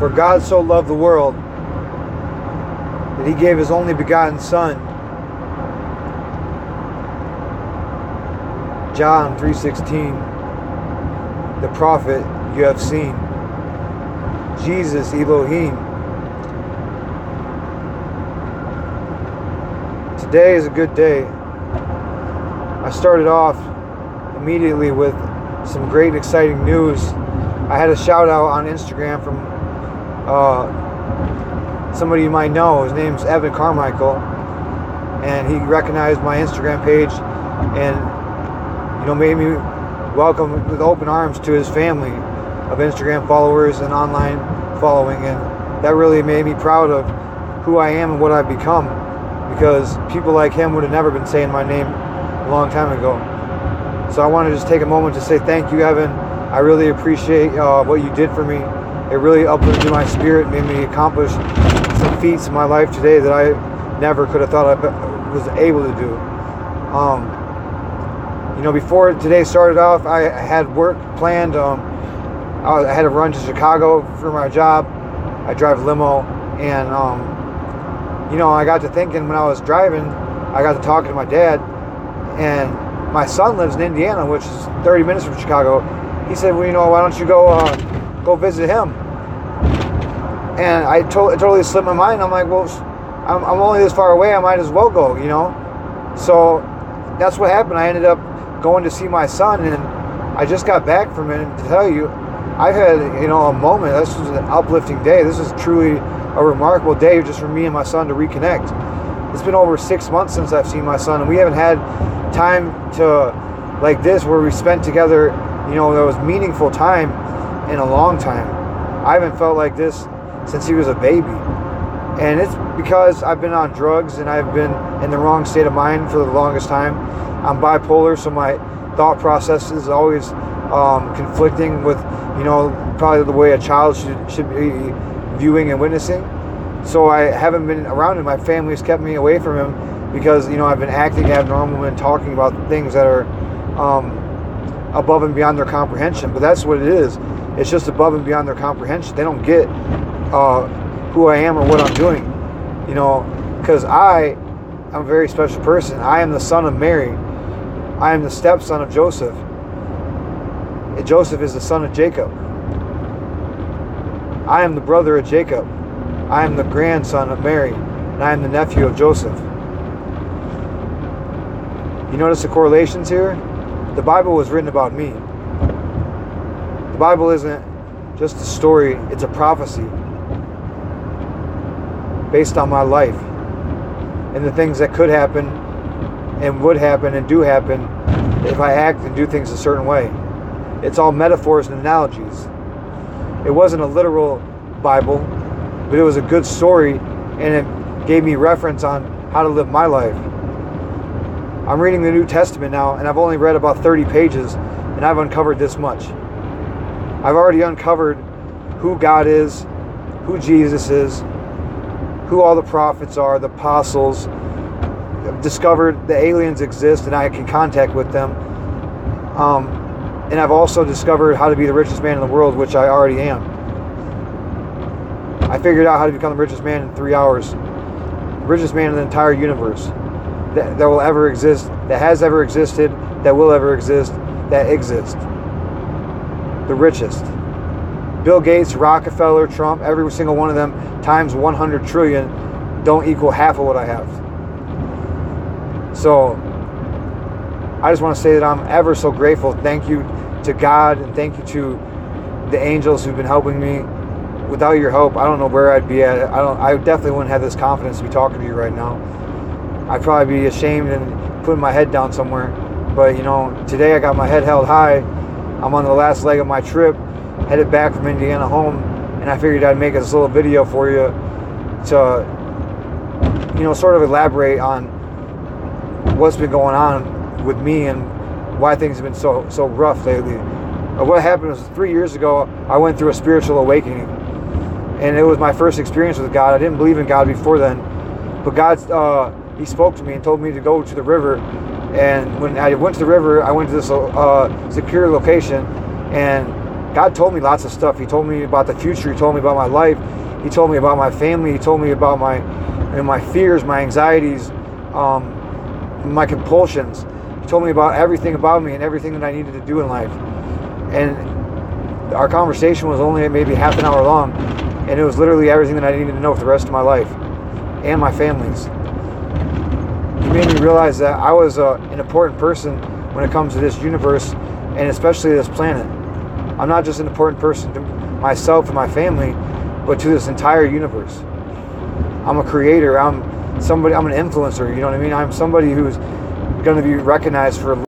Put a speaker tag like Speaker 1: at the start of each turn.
Speaker 1: For God so loved the world that he gave his only begotten Son. John 3:16. The prophet you have seen. Jesus Elohim. Today is a good day. I started off immediately with some great exciting news. I had a shout out on Instagram from somebody you might know. His name's Evan Carmichael, and he recognized my Instagram page and made me welcome with open arms to his family of Instagram followers and online following, and that really made me proud of who I am and what I've become, because people like him would have never been saying my name a long time ago. So I want to just take a moment to say thank you, Evan. I really appreciate what you did for me. It really uplifted my spirit, made me accomplish some feats in my life today that I never could have thought I was able to do. Before today started off, I had work planned. I had to run to Chicago for my job. I drive limo, and I got to thinking when I was driving, I got to talking to my dad, and my son lives in Indiana, which is 30 minutes from Chicago. He said, well, why don't you go visit him? And it totally slipped my mind. I'm like, well, I'm only this far away. I might as well go, So that's what happened. I ended up going to see my son, and I just got back from it. And to tell you, I've had, a moment. This was an uplifting day. This is truly a remarkable day just for me and my son to reconnect. It's been over 6 months since I've seen my son, and we haven't had time to like this where we spent together, there was meaningful time in a long time. I haven't felt like this since he was a baby. And it's because I've been on drugs and I've been in the wrong state of mind for the longest time. I'm bipolar, so my thought process is always conflicting with, probably the way a child should be viewing and witnessing. So I haven't been around him. My family's kept me away from him because, I've been acting abnormal and talking about things that are above and beyond their comprehension. But that's what it is. It's just above and beyond their comprehension. They don't get who I am or what I'm doing, because I'm a very special person. I am the son of Mary. I am the stepson of Joseph. And Joseph is the son of Jacob. I am the brother of Jacob. I am the grandson of Mary, and I am the nephew of Joseph. You notice the correlations here? The Bible was written about me. The Bible isn't just a story, it's a prophecy based on my life and the things that could happen and would happen and do happen if I act and do things a certain way. It's all metaphors and analogies. It wasn't a literal Bible, but it was a good story, and it gave me reference on how to live my life. I'm reading the New Testament now, and I've only read about 30 pages, and I've uncovered this much. I've already uncovered who God is, who Jesus is, who all the prophets are, the apostles. I've discovered the aliens exist, and I can contact with them. And I've also discovered how to be the richest man in the world, which I already am. I figured out how to become the richest man in 3 hours. The richest man in the entire universe that will ever exist, that has ever existed, that will ever exist, that exists. The richest. Bill Gates, Rockefeller, Trump, every single one of them times 100 trillion don't equal half of what I have. So I just want to say that I'm ever so grateful. Thank you to God, and thank you to the angels who've been helping me. Without your help, I don't know where I'd be at. I definitely wouldn't have this confidence to be talking to you right now. I'd probably be ashamed and putting my head down somewhere. But today I got my head held high. I'm on the last leg of my trip, headed back from Indiana home, and I figured I'd make this little video for you to, sort of elaborate on what's been going on with me and why things have been so rough lately. What happened was 3 years ago, I went through a spiritual awakening, and it was my first experience with God. I didn't believe in God before then, but God, He spoke to me and told me to go to the river. And when I went to the river, I went to this secure location, and God told me lots of stuff. He told me about the future. He told me about my life. He told me about my family. He told me about my fears, my anxieties, my compulsions. He told me about everything about me and everything that I needed to do in life. And our conversation was only maybe half an hour long, and it was literally everything that I needed to know for the rest of my life and my family's. He made me realize that I was an important person when it comes to this universe, and especially this planet. I'm not just an important person to myself and my family, but to this entire universe. I'm a creator. I'm an influencer. You know what I mean? I'm somebody who's going to be recognized for